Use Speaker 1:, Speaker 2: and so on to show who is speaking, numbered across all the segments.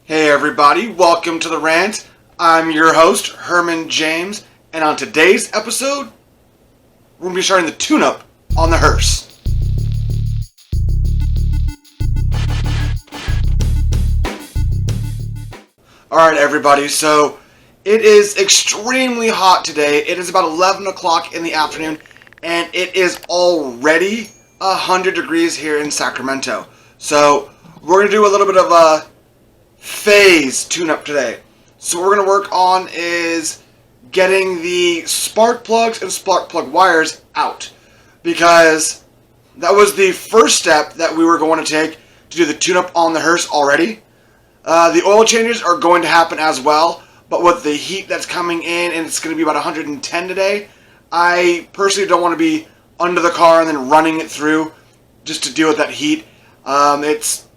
Speaker 1: Hey everybody, welcome to The Rant. I'm your host, Herman James, and on today's episode, we're going to be starting the tune-up on the hearse. Alright everybody, so it is extremely hot today. It is about 11 o'clock in the afternoon, and it is already 100 degrees here in Sacramento. So we're going to do a little bit of a phase tune-up today. So what we're going to work on is getting the spark plugs and spark plug wires out, because that was the first step that we were going to take to do the tune-up on the hearse already. The oil changes are going to happen as well, but with the heat that's coming in, and it's going to be about 110 today, I personally don't want to be under the car and then running it through just to deal with that heat. It's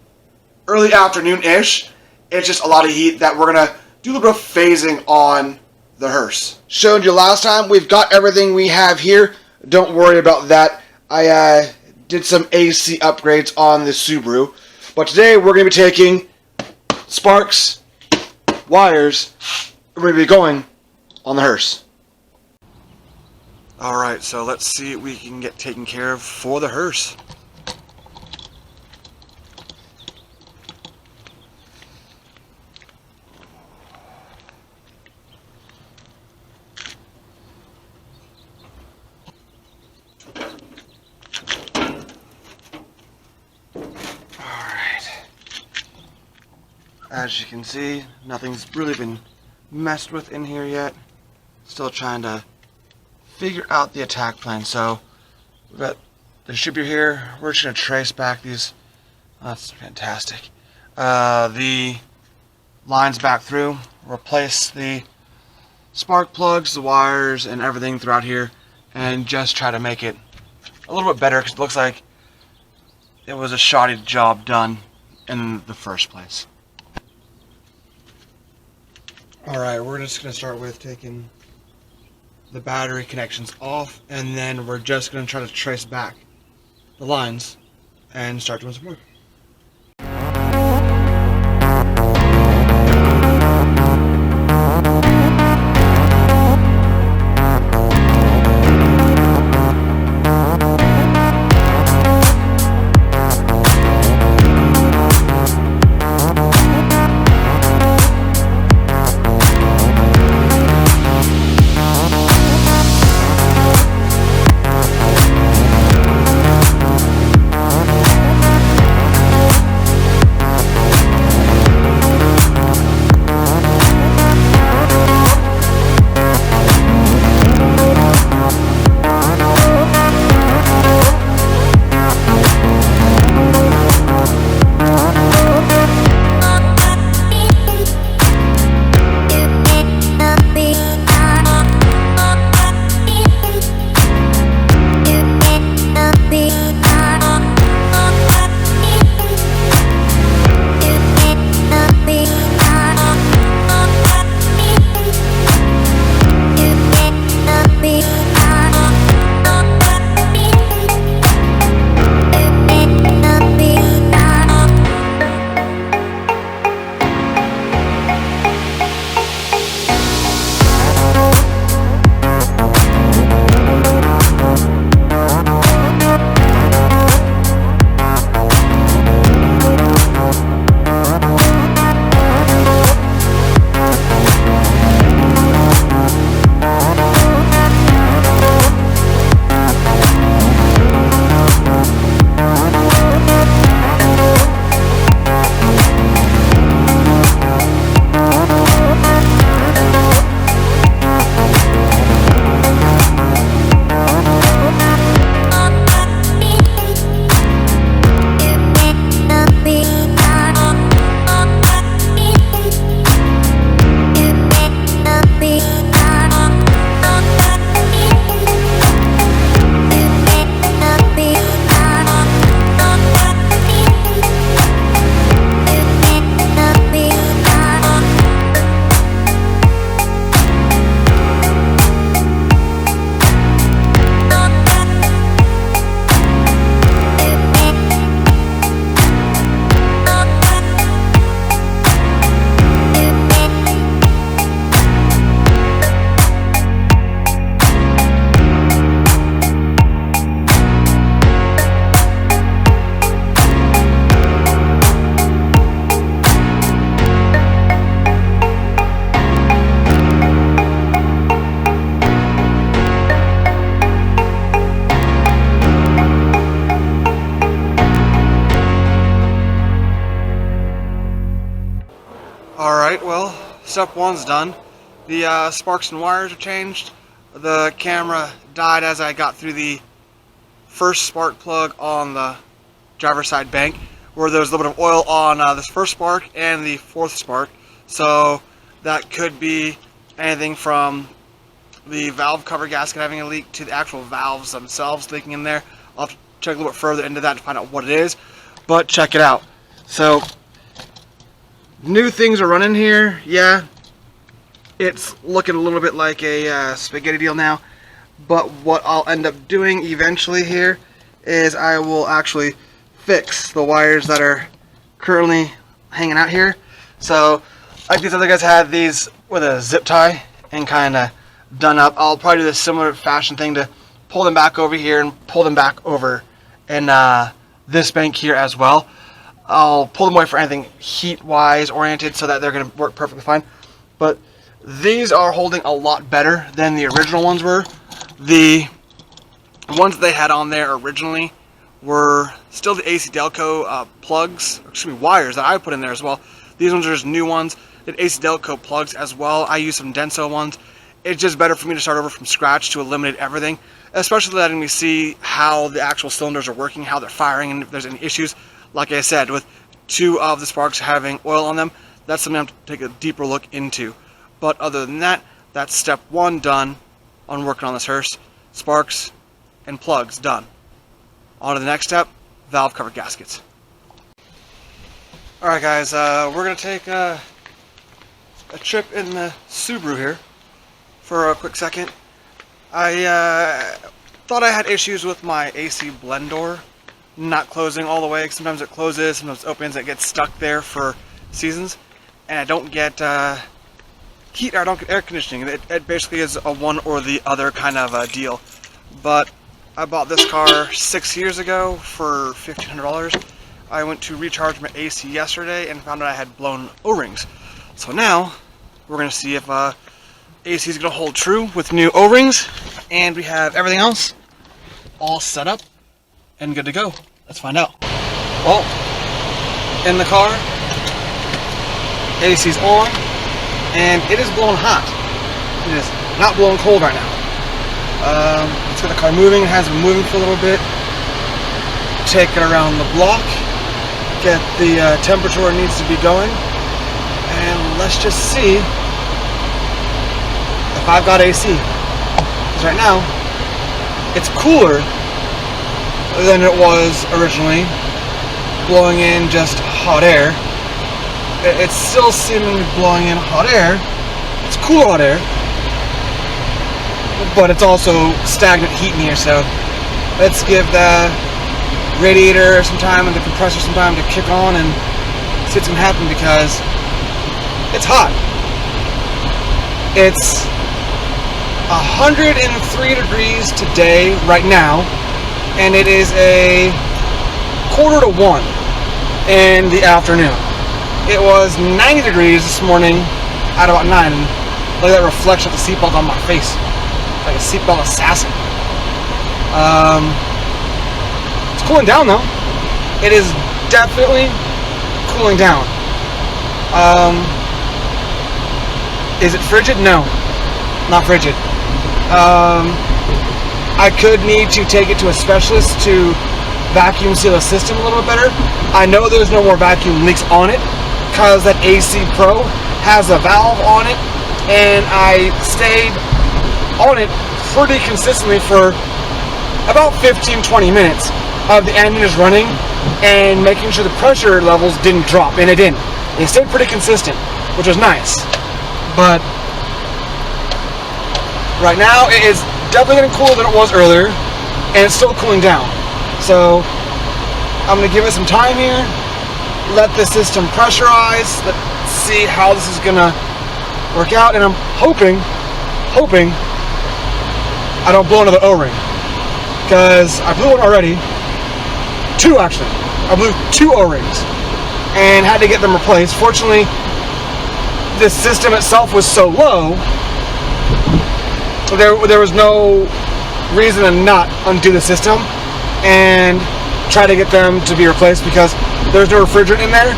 Speaker 1: early afternoon-ish. It's just a lot of heat that we're going to do a little bit of phasing on the hearse. Showed you last time, we've got everything we have here. Don't worry about that. I did some AC upgrades on the Subaru. But today we're going to be taking sparks, wires, we're going to be going on the hearse. Alright, so let's see what we can get taken care of for the hearse. As you can see, nothing's really been messed with in here yet. Still trying to figure out the attack plan. So we've got the distributor here. We're just going to trace back these. That's fantastic. The lines back through. Replace the spark plugs, the wires, and everything throughout here, and just try to make it a little bit better, because it looks like it was a shoddy job done in the first place. Alright, we're just going to start with taking the battery connections off, and then we're just going to try to trace back the lines and start doing some work. Alright, well, step one's done. The sparks and wires are changed. The camera died as I got through the first spark plug on the driver's side bank, where there was a little bit of oil on this first spark and the fourth spark. So that could be anything from the valve cover gasket having a leak to the actual valves themselves leaking in there. I'll have to check a little bit further into that to find out what it is, but check it out. So new things are running here. Yeah, it's looking a little bit like a spaghetti deal now, but what I'll end up doing eventually here is I will actually fix the wires that are currently hanging out here. So like these other guys had these with a zip tie and kind of done up, I'll probably do the similar fashion thing to pull them back over here and pull them back over in this bank here as well. I'll pull them away for anything heat wise oriented so that they're going to work perfectly fine. But these are holding a lot better than the original ones were. The ones that they had on there originally were still the AC Delco plugs, excuse me, wires that I put in there as well. These ones are just new ones. The AC Delco plugs as well. I use some Denso ones. It's just better for me to start over from scratch to eliminate everything, especially letting me see how the actual cylinders are working, how they're firing, and if there's any issues. Like I said, with two of the sparks having oil on them, that's something I have to take a deeper look into. But other than that, that's step one done on working on this hearse. Sparks and plugs done. On to the next step, valve cover gaskets. Alright guys, we're going to take a trip in the Subaru here for a quick second. I thought I had issues with my AC blend door not closing all the way. Sometimes it closes, sometimes it opens, it gets stuck there for seasons, and I don't get heat, or I don't get air conditioning. It basically is a one or the other kind of deal. But I bought this car 6 years ago for $1,500. I went to recharge my AC yesterday and found out I had blown O-rings. So now we're going to see if AC is going to hold true with new O-rings, and we have everything else all set up and good to go. Let's find out. Well, in the car, AC's on, and it is blowing hot. It is not blowing cold right now. Let's get the car moving. It has been moving for a little bit. Take it around the block, get the temperature where it needs to be going, and let's just see if I've got AC. Because right now, it's cooler than it was originally, blowing in just hot air. It's still seemingly blowing in hot air. It's cool hot air, but it's also stagnant heat in here, so let's give the radiator some time and the compressor some time to kick on and see what's going to happen, because it's hot. It's 103 degrees today, right now, and it is a 1:45 in the afternoon. It was 90 degrees this morning at about 9, and look at that reflection of the seatbelt on my face, like a seatbelt assassin. It's cooling down though. It is definitely cooling down. Is it frigid? No, not frigid. I could need to take it to a specialist to vacuum seal the system a little bit better. I know there's no more vacuum leaks on it because that AC Pro has a valve on it, and I stayed on it pretty consistently for about 15-20 minutes of the engine is running and making sure the pressure levels didn't drop, and it didn't. It stayed pretty consistent, which was nice. But right now it is definitely getting cooler than it was earlier, and it's still cooling down. So I'm going to give it some time here, let the system pressurize, let's see how this is going to work out, and I'm hoping I don't blow another O-ring, because I blew one already. Two actually. I blew 2 O-rings and had to get them replaced. Fortunately, the system itself was so low, there was no reason to not undo the system and try to get them to be replaced, because there's no refrigerant in there,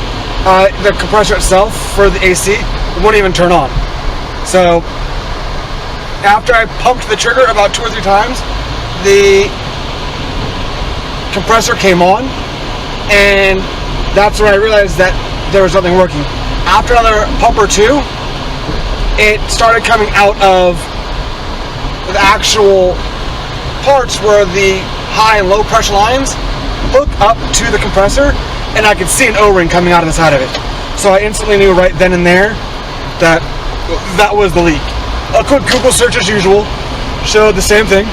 Speaker 2: the compressor itself for the AC wouldn't even turn on. So after I pumped the trigger about 2 or 3 times, the compressor came on, and that's when I realized that there was nothing working. After another pump or two, it started coming out of the actual parts where the high and low pressure lines hook up to the compressor, and I could see an O-ring coming out of the side of it. So I instantly knew right then and there that that was the leak. A quick Google search as usual showed the same thing.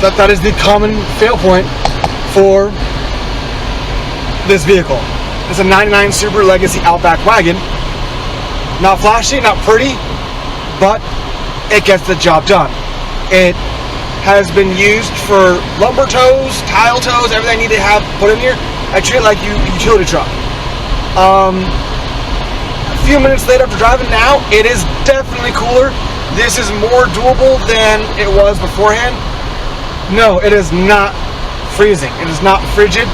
Speaker 2: That is the common fail point for this vehicle. It's a 99 Subaru Legacy Outback wagon. Not flashy, not pretty, but it gets the job done. It has been used for lumber tows, tile tows, everything I need to have put in here. I treat it like a utility truck. A few minutes later after driving now, it is definitely cooler. This is more doable than it was beforehand. No, it is not freezing. It is not frigid.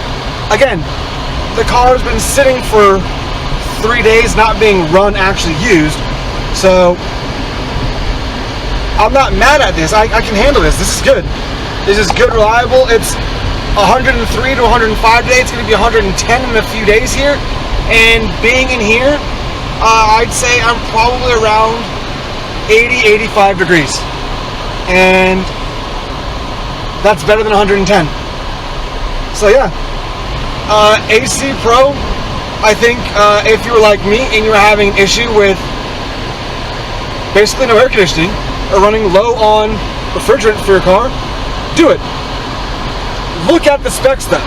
Speaker 2: Again, the car has been sitting for 3 days, not being run, actually used. So I'm not mad at this. I can handle this. This is good. This is good, reliable. It's 103 to 105 today. It's going to be 110 in a few days here. And being in here, I'd say I'm probably around 80, 85 degrees. And that's better than 110. So yeah. AC Pro, I think if you were like me and you were having an issue with basically no air conditioning or running low on refrigerant for your car, do it. Look at the specs though.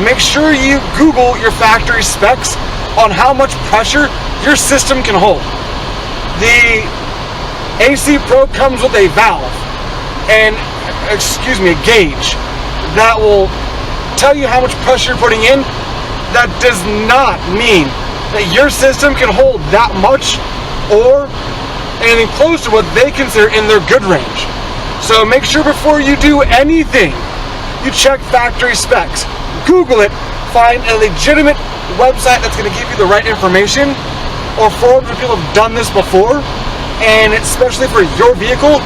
Speaker 2: Make sure you Google your factory specs on how much pressure your system can hold. The AC Pro comes with a valve and, a gauge that will tell you how much pressure you're putting in. That does not mean that your system can hold that much or anything close to what they consider in their good range. So make sure before you do anything, you check factory specs. Google it, find a legitimate website that's going to give you the right information, or forums where people have done this before, and especially for your vehicle,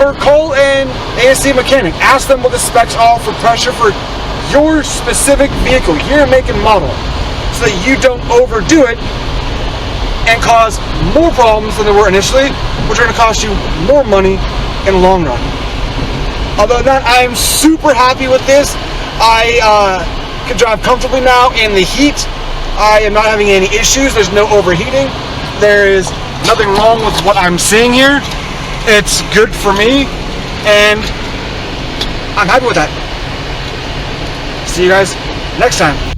Speaker 2: or call an AC mechanic. Ask them what the specs are for pressure for your specific vehicle, your make and model, so that you don't overdo it and cause more problems than there were initially, which are going to cost you more money in the long run. Other than that, I am super happy with this. I can drive comfortably now in the heat. I am not having any issues. There's no overheating. There is nothing wrong with what I'm seeing here. It's good for me, and I'm happy with that. See you guys next time.